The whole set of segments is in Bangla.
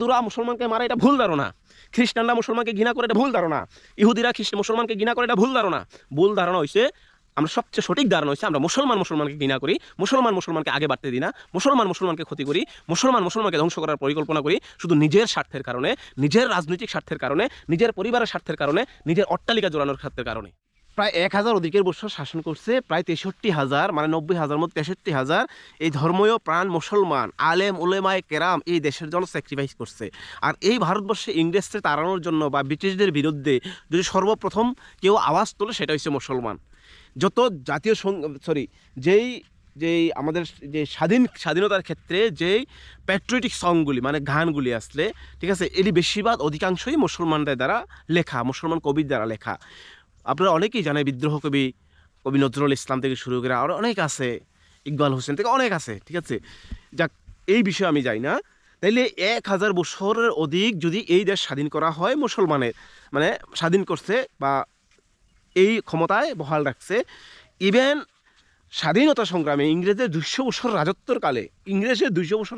হিন্দুরা মুসলমানকে মারে এটা ভুল ধারণা, খ্রিস্টানরা মুসলমানকে ঘৃণা করে এটা ভুল ধারণা, ইহুদিরা মুসলমানকে ঘৃণা করে এটা ভুল ধারণা। ভুল ধারণা হয়েছে, আমরা সবচেয়ে সঠিক ধারণা হচ্ছে আমরা মুসলমানকে ঘৃণা করি, মুসলমানকে আগে বাড়তে দিই না, মুসলমানকে ক্ষতি করি, মুসলমানকে ধ্বংস করার পরিকল্পনা করি শুধু নিজের স্বার্থের কারণে, নিজের রাজনৈতিক স্বার্থের কারণে, নিজের পরিবারের স্বার্থের কারণে, নিজের অট্টালিকা জোড়ানোর স্বার্থের কারণে। প্রায় 1000 অধিকের বছর শাসন করছে, প্রায় 63,000 মানে 90,000 মধ্যে 63,000 এই ধর্মীয় প্রাণ মুসলমান আলেম উলেমায়ে কেরাম এই দেশের জন্য স্যাক্রিফাইস করছে। আর এই ভারতবর্ষে ইংরেজদের তাড়ানোর জন্য বা ব্রিটিশদের বিরুদ্ধে যদি সর্বপ্রথম কেউ আওয়াজ তোলে সেটা হচ্ছে মুসলমান। যত জাতীয় যেই আমাদের যে স্বাধীনতার ক্ষেত্রে যেই প্যাট্রিয়টিক সংগুলি মানে গানগুলি আসলে, ঠিক আছে, এটি বেশিরভাগ অধিকাংশই মুসলমানদের দ্বারা লেখা, মুসলমান কবির দ্বারা লেখা। আপনারা অনেকেই জানেন বিদ্রোহ কবি নজরুল ইসলাম থেকে শুরু করে আরও অনেক আছে, ইকবাল হোসেন থেকে অনেক আছে, ঠিক আছে। যাক, এই বিষয়ে আমি যাই না। তাইলে 1000 বছরের অধিক যদি এই দেশ স্বাধীন করা হয়, মুসলমানের মানে স্বাধীন করছে বা এই ক্ষমতায় বহাল রাখছে, ইভেন স্বাধীনতা সংগ্রামে ইংরেজের 200 বছর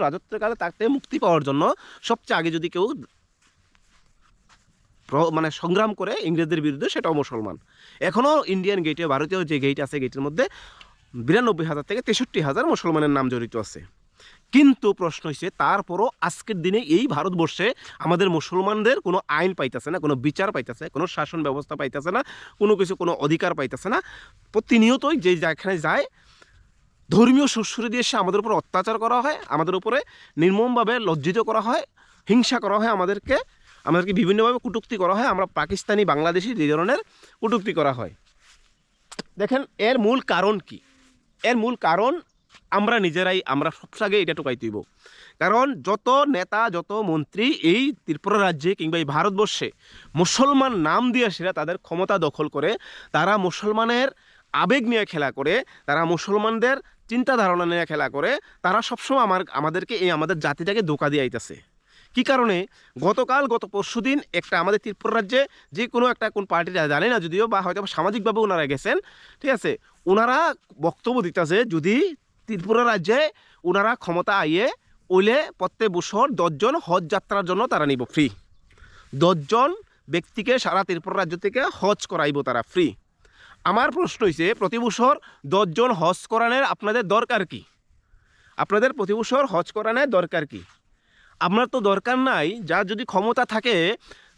রাজত্বকালে তাকে মুক্তি পাওয়ার জন্য সবচেয়ে আগে যদি কেউ মানে সংগ্রাম করে ইংরেজদের বিরুদ্ধে, সেটাও মুসলমান। এখনও ইন্ডিয়ান গেটে, ভারতীয় যে গেট আছে, গেটের মধ্যে 92,000 থেকে 63,000 মুসলমানের নাম জড়িত আছে। কিন্তু প্রশ্ন হচ্ছে, তারপরও আজকের দিনে এই ভারতবর্ষে আমাদের মুসলমানদের কোনো আইন পাইতেছে না, কোনো বিচার পাইতেছে, কোনো শাসন ব্যবস্থা পাইতেছে না, কোনো অধিকার পাইতেছে না। প্রতিনিয়তই যেখানে যায় ধর্মীয় সুশ্রী দিয়ে এসে আমাদের উপর অত্যাচার করা হয়, আমাদের উপরে নির্মমভাবে লজ্জিত করা হয়, হিংসা করা হয়, আমাদেরকে বিভিন্নভাবে কটূক্তি করা হয়। আমরা পাকিস্তানি বাংলাদেশি যে ধরনের কটূক্তি করা হয়, দেখেন এর মূল কারণ কি? এর মূল কারণ আমরা সবচেয়ে আগে এটা টোকাই দিব। কারণ যত নেতা, যত মন্ত্রী এই ত্রিপুরা রাজ্যে কিংবা এই ভারতবর্ষে মুসলমান নাম দিয়ে সেরা তাদের ক্ষমতা দখল করে, তারা মুসলমানের আবেগ নিয়ে খেলা করে, তারা মুসলমানদের চিন্তা ধারণা নিয়ে খেলা করে, তারা সবসময় আমাদেরকে আমাদের জাতিটাকে ধোঁকা দিয়ে আইতেছে। কী কারণে? গত পরশুদিন একটা আমাদের ত্রিপুরা রাজ্যে যে কোনো কোন পার্টির জানে না যদিও, বা হয়তো সামাজিকভাবে ওনারা গেছেন, ঠিক আছে, ওনারা বক্তব্য দিতেছে যদি ত্রিপুরা রাজ্যে ওনারা ক্ষমতা আইয়ে ওইলে প্রত্যেক বছর 10 জন হজ যাত্রার জন্য তারা নিব ফ্রি। 10 জন ব্যক্তিকে সারা ত্রিপুরা রাজ্য থেকে হজ করাইব তারা ফ্রি। আমার প্রশ্ন হয়েছে, প্রতি বছর 10 জন হজ করানোর আপনাদের দরকার কি? আপনাদের প্রতি বছর হজ করানোর দরকার কি? আপনার তো দরকার নাই। যা যদি ক্ষমতা থাকে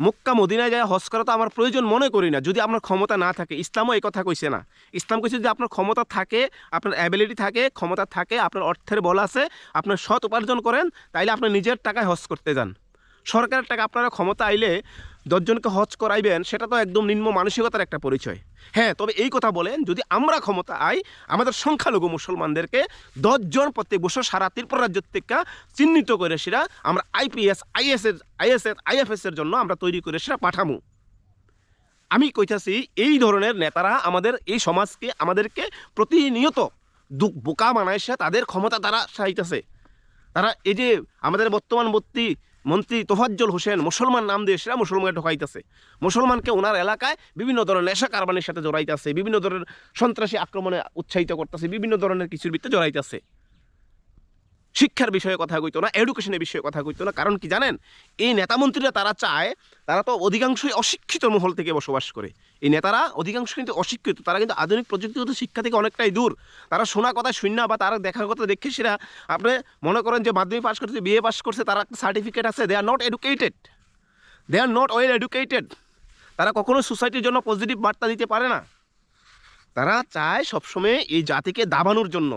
মক্কা মদিনায় যায় হজ করা তো আমার প্রয়োজন মনে করি না, যদি আপনার ক্ষমতা না থাকে। ইসলামও এই কথা কইছে না। ইসলাম কইছে যদি আপনার ক্ষমতা থাকে, আপনার অ্যাবিলিটি থাকে, ক্ষমতা থাকে, আপনার অর্থের বল আছে, আপনার সৎ উপার্জন করেন, তাইলে আপনি নিজের টাকায় হজ করতে যান। সরকারের টাকা আপনারা ক্ষমতা আইলে 10 জনকে হজ করাইবেন, সেটা তো একদম নিম্ন মানসিকতার একটা পরিচয়। হ্যাঁ, তবে এই কথা বলেন, যদি আমরা ক্ষমতা আই আমাদের সংখ্যালঘু মুসলমানদেরকে 10 জন প্রত্যেক বছর সারা ত্রিপুরা রাজ্য থেকে চিহ্নিত করে সেটা আমরা IPS IFS এর জন্য আমরা তৈরি করে সেটা পাঠামু। আমি কইতাছি এই ধরনের নেতারা আমাদের এই সমাজকে, আমাদেরকে প্রতিনিয়ত বোকা বানাইছে, তাদের ক্ষমতা তারা চাইতেছে। তারা এই যে আমাদের বর্তমান মন্ত্রী তোফাজ্জল হোসেন মুসলমান নাম দিয়ে সেরা মুসলমানকে ঢোকাইতেছে, মুসলমানকে ওনার এলাকায় বিভিন্ন ধরনের নেশা কারবারের সাথে জড়াইতেছে, বিভিন্ন ধরনের সন্ত্রাসী আক্রমণে উৎসাহিত করতেছে, বিভিন্ন ধরনের কিছুর ভিত্তিতে জড়াইতেছে। শিক্ষার বিষয়ে কথা কইতো না, এডুকেশনের বিষয়ে কথা কইতো না। কারণ কি জানেন? এই নেতামন্ত্রীরা তারা চায়, তারা তো অধিকাংশই অশিক্ষিত মহল থেকে বসবাস করে। এই নেতারা অধিকাংশ কিন্তু অশিক্ষিত, তারা কিন্তু আধুনিক প্রযুক্তিগত শিক্ষা থেকে অনেকটাই দূর। তারা শোনা কথা শূন্য বা তারা দেখার কথা দেখে সেরা আপনি মনে করেন যে মাধ্যমিক পাস করছে, বিএ পাস করছে, তারা একটা সার্টিফিকেট আছে, দে আর নট ওয়েল এডুকেটেড। তারা কখনো সোসাইটির জন্য পজিটিভ বার্তা দিতে পারে না। তারা চায় সবসময় এই জাতিকে দাবানোর জন্য।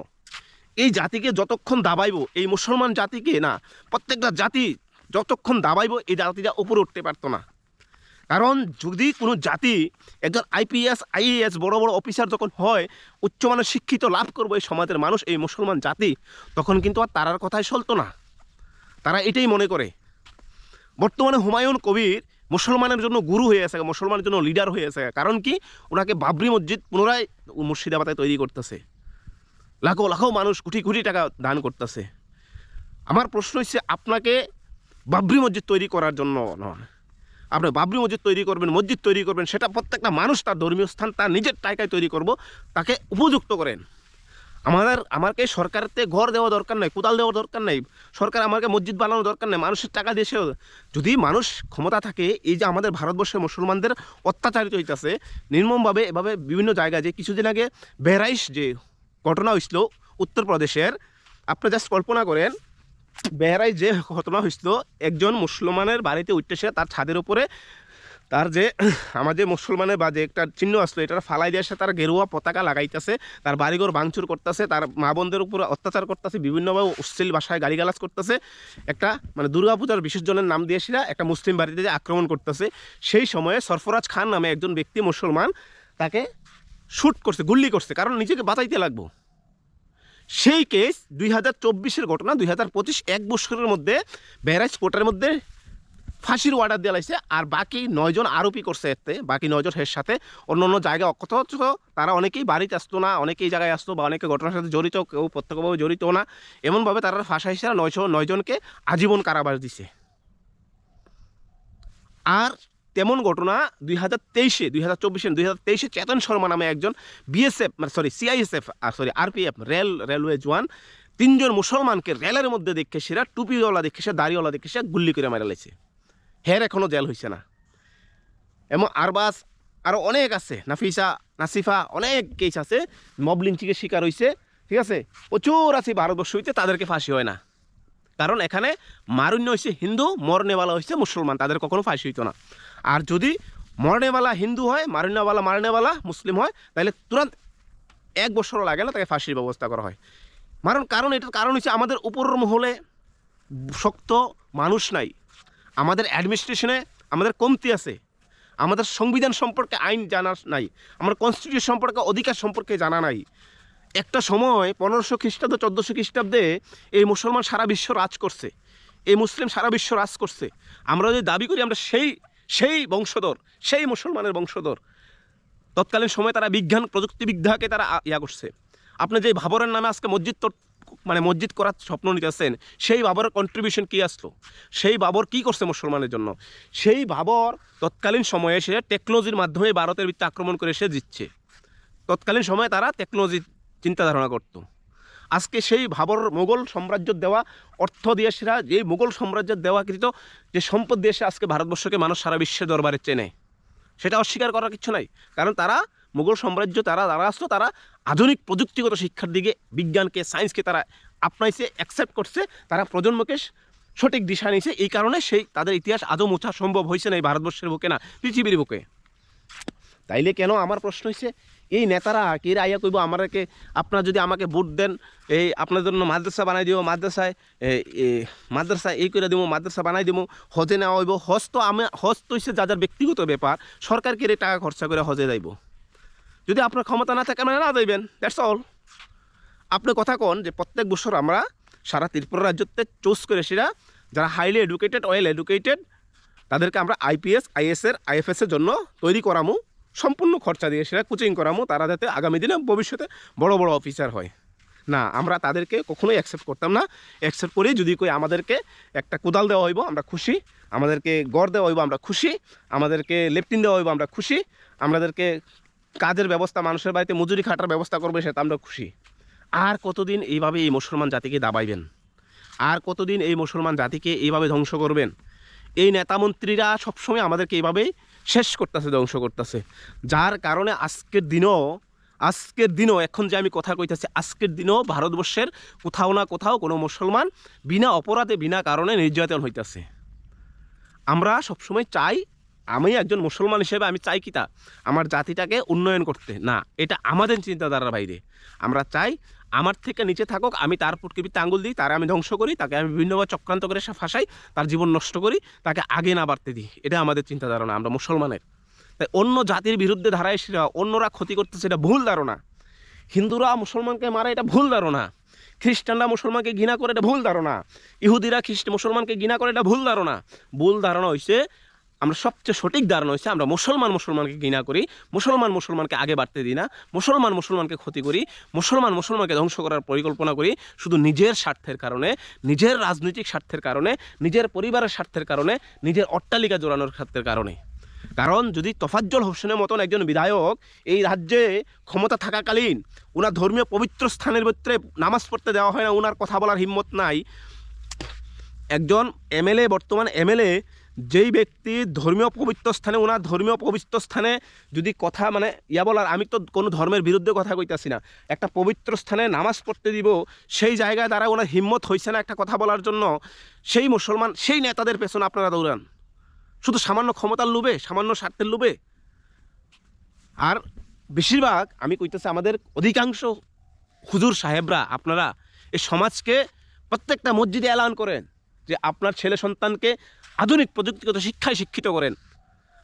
এই জাতিকে যতক্ষণ দাবাইব, এই মুসলমান জাতিকে না, প্রত্যেকটা জাতি যতক্ষণ দাবাইব এই জাতিটা উপরে উঠতে পারতো না। কারণ যদি কোনো জাতি একজন IPS IAS বড় বড় অফিসার যখন হয়, উচ্চমানের শিক্ষিত লাভ করবো এই সমাজের মানুষ, এই মুসলমান জাতি, তখন কিন্তু আর তারার কথাই চলতো না। তারা এটাই মনে করে। বর্তমানে হুমায়ুন কবির মুসলমানের জন্য গুরু হয়ে আছে, মুসলমানের জন্য লিডার হয়ে আছে। কারণ কি? ওনাকে বাবরি মসজিদ পুনরায় মুর্শিদাবাদে তৈরি করতেছে, লাখো লাখো মানুষ কোটি টাকা দান করতেছে। আমার প্রশ্ন হচ্ছে, আপনাকে বাবরি মসজিদ তৈরি করার জন্য নয়, আপনি বাবরি মসজিদ তৈরি করবেন, সেটা প্রত্যেকটা মানুষ তার ধর্মীয় স্থান তার নিজের টাকায় তৈরি করব, তাকে উপযুক্ত করেন। আমাকে সরকারতে ঘর দেওয়া দরকার নাই, কোদাল দেওয়া দরকার নাই, সরকার আমাকে মসজিদ বানানো দরকার নাই, মানুষের টাকা দিয়েছেও যদি মানুষ ক্ষমতা থাকে, এই যে আমাদের ভারতবর্ষের মুসলমানদের অত্যাচারিত হইতেছে নির্মমভাবে এভাবে বিভিন্ন জায়গায়, যে কিছুদিন আগে বেহরাইচ যে ঘটনা হয়েছিল উত্তরপ্রদেশের, আপনি জাস্ট কল্পনা করেন বেহরাইচ যে ঘটনা হয়েছিল, একজন মুসলমানের বাড়িতে উঠতেছে, তার ছাদের উপরে তার যে আমাদের মুসলমানের বা যে একটা চিহ্ন আসলো এটা ফালাই দিয়ে আসে, তার গেরুয়া পতাকা লাগাইতেছে, তার বাড়িঘর ভাঙচুর করতেছে, তার মা বোনদের উপর অত্যাচার করতেছে, বিভিন্নভাবে অশ্লীল ভাষায় গালিগালাজ করতেছে, একটা মানে দুর্গাপূজার বিসর্জনের নাম দিয়ে সেটা একটা মুসলিম বাড়িতে যে আক্রমণ করতেছে। সেই সময়ে সরফরাজ খান নামে একজন ব্যক্তি মুসলমান তাকে শ্যুট করছে, গুল্লি করছে, কারণ নিজেকে বাঁচাইতে লাগবো। সেই কেস 2024-এর ঘটনা, 2025 এক বছরের মধ্যে বেহরাইচ কোর্টের মধ্যে ফাঁসির অর্ডার দেওয়া লাগছে, আর বাকি 9 জন আরোপি করছে, এতে বাকি 9 জন এর সাথে অন্য অন্য জায়গায় অথচ তারা অনেকেই বাড়িতে আসতো না, অনেকেই জায়গায় আসতো, বা অনেকে ঘটনার সাথে জড়িত, কেউ প্রত্যক্ষভাবে জড়িত না, এমনভাবে তারা ফাঁসা হিসেবে 9 জনকে আজীবন কারাবাস দিছে। আর তেমন ঘটনা 2023-এ চেতন শর্মা নামে একজন বিএসএফ সিআইএসএফ আরপিএফ রেলওয়ে জওয়ান 3 জন মুসলমানকে রেলের মধ্যে দেখে সেরা টুপিওয়ালা দেখে সে দাড়িওয়ালা দেখে সে গুল্লি করে মারা লাইছে। হের এখনও জেল হয়েছে না। এমন আরবাস আরও অনেক আছে, নাসিফা অনেক কেস আছে, মব লিঞ্চিংয়ের শিকার হয়েছে, ঠিক আছে, প্রচুর আছে ভারতবর্ষ হইতে, তাদেরকে ফাঁসি হয় না, কারণ এখানে মারণ্য হয়েছে হিন্দু, মরনেওয়ালা হয়েছে মুসলমান, তাদের কখনো ফাঁসি হইতো না। আর যদি মরনেওয়ালা হিন্দু হয়, মারনেওয়ালা মুসলিম হয়, তাহলে তুরন্ত 1 বছরও লাগে না, তাকে ফাঁসির ব্যবস্থা করা হয়। কারণ এটার কারণ হচ্ছে আমাদের উপরের মহলে শক্ত মানুষ নাই, আমাদের অ্যাডমিনিস্ট্রেশনে আমাদের কমতি আছে, আমাদের সংবিধান সম্পর্কে আইন জানা নাই, আমার কনস্টিটিউশন সম্পর্কে অধিকার সম্পর্কে জানা নাই। একটা সময় 1500 খ্রিস্টাব্দ 1400 খ্রিস্টাব্দে এই মুসলমান সারা বিশ্ব রাজ করছে, এই মুসলিম সারা বিশ্ব রাজ করছে। আমরা যদি দাবি করি আমরা সেই বংশধর, সেই মুসলমানের বংশধর, তৎকালীন সময় তারা বিজ্ঞান প্রযুক্তিবিদ্যাকে তারা করছে। আপনি যে বাবরের নামে আজকে মসজিদ করার স্বপ্ন নিতেছেন, সেই বাবরের কন্ট্রিবিউশন কী আসলো, সেই বাবর কী করছে মুসলমানের জন্য? সেই বাবর তৎকালীন সময়ে সে টেকনোলজির মাধ্যমে ভারতের ভিত্তি আক্রমণ করে সে জিতছে। তৎকালীন সময়ে তারা টেকনোলজি চিন্তা ধারণা করত। আজকে সেই বাবর মোগল সাম্রাজ্য দেওয়া অর্থ দিয়ে সেরা যে মোগল সাম্রাজ্যের দেওয়াকৃত যে সম্পদ দিয়ে সে আজকে ভারতবর্ষকে মানুষ সারা বিশ্বের দরবারে চেনে, সেটা অস্বীকার করার কিছু নাই। কারণ তারা মুঘল সাম্রাজ্য যারা আসলো, তারা আধুনিক প্রযুক্তিগত শিক্ষার দিকে, বিজ্ঞানকে, সায়েন্সকে তারা আপনাইছে, অ্যাকসেপ্ট করছে, তারা প্রজন্মকে সঠিক দিশা নিয়েছে। এই কারণে তাদের ইতিহাস আদৌ মোছা সম্ভব হয়েছে না এই ভারতবর্ষের বুকে, না পৃথিবীর বুকে। তাইলে কেন আমার প্রশ্ন হয়েছে, এই নেতারা কে আইয়া কইব আমাকে, আপনারা যদি আমাকে ভোট দেন, এই আপনার জন্য মাদ্রাসা বানাই দিব, মাদ্রাসা এই করে দিব, মাদ্রাসা বানাই দিব, হজে নেওয়া হইব। হজ তো হচ্ছে যাদের ব্যক্তিগত ব্যাপার, সরকারকে টাকা খরচা করে হজে যাইব। যদি আপনার ক্ষমতা না থাকে আপনারা না যাইবেন, দ্যাটস অল। আপনি কথা কন যে প্রত্যেক বছর আমরা সারা ত্রিপুরা রাজ্যতে চুজ করে সেটা যারা হাইলি এডুকেটেড, ওয়েল এডুকেটেড, তাদেরকে আমরা আইপিএস, আইএফএসের জন্য তৈরি করামু, সম্পূর্ণ খরচা দিয়ে সেটা কোচিং করামু, তারা যাতে আগামী দিনে ভবিষ্যতে বড় বড় অফিসার হয়। না, আমরা তাদেরকে কখনোই অ্যাকসেপ্ট করতাম না। অ্যাকসেপ্ট করি যদি কই আমাদেরকে একটা কোদাল দেওয়া হইব আমরা খুশি, আমাদেরকে গড় দেওয়া হইব আমরা খুশি, আমাদেরকে লেফটিন দেওয়া হইব আমরা খুশি, আমাদেরকে কাজের ব্যবস্থা, মানুষের বাড়িতে মজুরি খাটার ব্যবস্থা করবে, সেটা আমরা খুশি। আর কতদিন এইভাবে এই মুসলমান জাতিকে দাবাইবেন? আর কতদিন এই মুসলমান জাতিকে এইভাবে ধ্বংস করবেন? এই নেতামন্ত্রীরা সবসময় আমাদেরকে এইভাবেই শেষ করতেছে, ধ্বংস করতেছে। যার কারণে আজকের দিনও এখন যে আমি কথা কইতেছি, আজকের দিনও ভারতবর্ষের কোথাও না কোথাও কোনো মুসলমান বিনা অপরাধে, বিনা কারণে নির্যাতন হইতেছে। আমরা সবসময় চাই, আমি একজন মুসলমান হিসেবে আমি চাই কি তা আমার জাতিটাকে উন্নয়ন করতে, না এটা আমাদের চিন্তাধারার বাইরে। আমরা চাই আমার থেকে নিচে থাকুক, আমি তার পৃথিবীতে আঙুল দিই, তারা আমি ধ্বংস করি, তাকে আমি বিভিন্নভাবে চক্রান্ত করে ফাঁসাই, তার জীবন নষ্ট করি, তাকে আগে না বাড়তে দিই। এটা আমাদের চিন্তাধারণা আমরা মুসলমানের। তাই অন্য জাতির বিরুদ্ধে ধারায় সেটা অন্যরা ক্ষতি করতেছে, এটা ভুল ধারণা। হিন্দুরা মুসলমানকে মারে, এটা ভুল ধারণা। খ্রিস্টানরা মুসলমানকে ঘৃণা করে, এটা ভুল ধারণা। ইহুদিরা মুসলমানকে ঘৃণা করে, এটা ভুল ধারণা। ভুল ধারণা হয়েছে, আমরা সবচেয়ে সঠিক ধারণা হচ্ছে আমরা মুসলমানকে ঘৃণা করি, মুসলমানকে আগে বাড়তে দিই না, মুসলমানকে ক্ষতি করি, মুসলমানকে ধ্বংস করার পরিকল্পনা করি, শুধু নিজের স্বার্থের কারণে, নিজের রাজনৈতিক স্বার্থের কারণে, নিজের পরিবারের স্বার্থের কারণে, নিজের অট্টালিকা জোড়ানোর স্বার্থের কারণে। কারণ যদি তোফাজ্জল হোসেনের মতন একজন বিধায়ক এই রাজ্যে ক্ষমতা থাকাকালীন ওনার ধর্মীয় পবিত্র স্থানের ভিতরে নামাজ পড়তে দেওয়া হয় না, ওনার কথা বলার হিম্মত নাই, একজন এমএলএ, বর্তমান এমএলএ যেই ব্যক্তি ধর্মীয় পবিত্র স্থানে, ওনার ধর্মীয় পবিত্র স্থানে যদি কথা মানে বলার, আমি তো কোনো ধর্মের বিরুদ্ধে কথা কইতাছি না, একটা পবিত্র স্থানে নামাজ পড়তে দিব, সেই জায়গায় দ্বারা ওনার হিম্মত হয়েছে না একটা কথা বলার জন্য, সেই মুসলমান সেই নেতাদের পেছনে আপনারা দৌড়ান শুধু সামান্য ক্ষমতার লোভে, সামান্য স্বার্থের লোভে। আর বেশিরভাগ আমি কইতেছি আমাদের অধিকাংশ হুজুর সাহেবরা, আপনারা এই সমাজকে প্রত্যেকটা মসজিদে এলান করেন যে আপনার ছেলে সন্তানকে আধুনিক প্রযুক্তিগত শিক্ষায় শিক্ষিত করেন,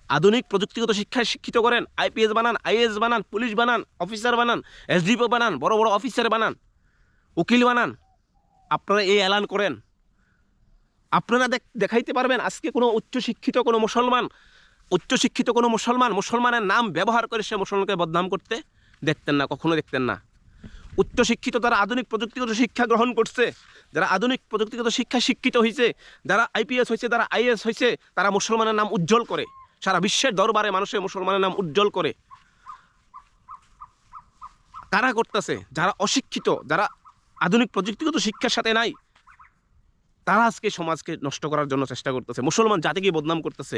আধুনিক প্রযুক্তিগত শিক্ষায় শিক্ষিত করেন, আইপিএস বানান, আইএএস বানান, পুলিশ বানান, অফিসার বানান, এসডিপিও বানান, বড় বড় অফিসার বানান, উকিল বানান। আপনারা এই এলান করেন। আপনারা দেখাইতে পারবেন আজকে কোনো উচ্চশিক্ষিত কোনো মুসলমান মুসলমানের নাম ব্যবহার করে সে মুসলমানকে বদনাম করতে দেখতেন না, কখনো দেখতেন না। উচ্চশিক্ষিত যারা আধুনিক প্রযুক্তিগত শিক্ষা গ্রহণ করছে, যারা আধুনিক প্রযুক্তিগত শিক্ষায় শিক্ষিত হয়েছে, যারা আইপিএস হয়েছে, যারা আইএএস হয়েছে, তারা মুসলমানের নাম উজ্জ্বল করে, সারা বিশ্বের দরবারে মানুষের মুসলমানের নাম উজ্জ্বল করে। কারা করতেছে? যারা অশিক্ষিত, যারা আধুনিক প্রযুক্তিগত শিক্ষার সাথে নাই, তারা আজকে সমাজকে নষ্ট করার জন্য চেষ্টা করতেছে, মুসলমান জাতিকে বদনাম করতেছে,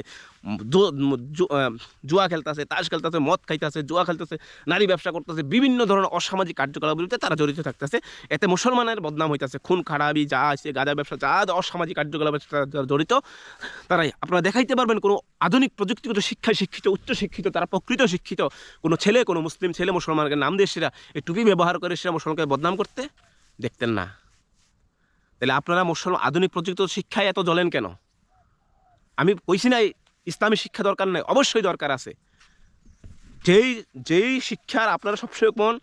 জুয়া খেলতেছে, তাস খেলতেছে, মদ খাইতেছে, জুয়া খেলতেছে, নারী ব্যবসা করতেছে, বিভিন্ন ধরনের অসামাজিক কার্যকলাপের বিরুদ্ধে তারা জড়িত থাকতেছে। এতে মুসলমানের বদনাম হইতেছে, খুন খারাপি যা আছে, গাঁজা ব্যবসা, যা অসামাজিক কার্যকলাপের জড়িত, তারাই। আপনারা দেখাইতে পারবেন কোনো আধুনিক প্রযুক্তিগত শিক্ষায় শিক্ষিত, উচ্চশিক্ষিত, তারা প্রকৃত শিক্ষিত কোনো ছেলে, কোনো মুসলিম ছেলে মুসলমানকে নাম দিয়ে সেরা এই টুপি ব্যবহার করে সেরা মুসলমানকে বদনাম করতে দেখতেন না। তাহলে আপনারা মুসলমান আধুনিক প্রযুক্তিগত শিক্ষায় এত জ্বলেন কেন? আমি কইছি না ইসলামী শিক্ষা দরকার নাই, অবশ্যই দরকার আছে। যেই শিক্ষার আপনারা সবসময় মন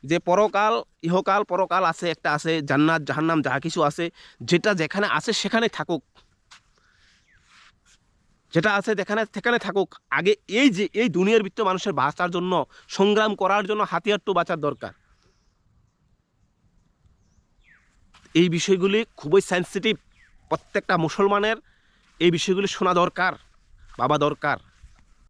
যে পরকাল, ইহকাল, পরকাল আছে, একটা আছে জান্নাত জাহান্নাম, যাহা কিছু আছে, যেটা যেখানে আছে সেখানে থাকুক, যেটা আছে সেখানে থাকুক। আগে এই দুনিয়ার ভিতরে মানুষের বাঁচার জন্য, সংগ্রাম করার জন্য হাতিয়ার তো বাঁচার দরকার। এই বিষয়গুলি খুবই সেন্সিটিভ, প্রত্যেকটা মুসলমানের এই বিষয়গুলি শোনা দরকার, বাবা দরকার।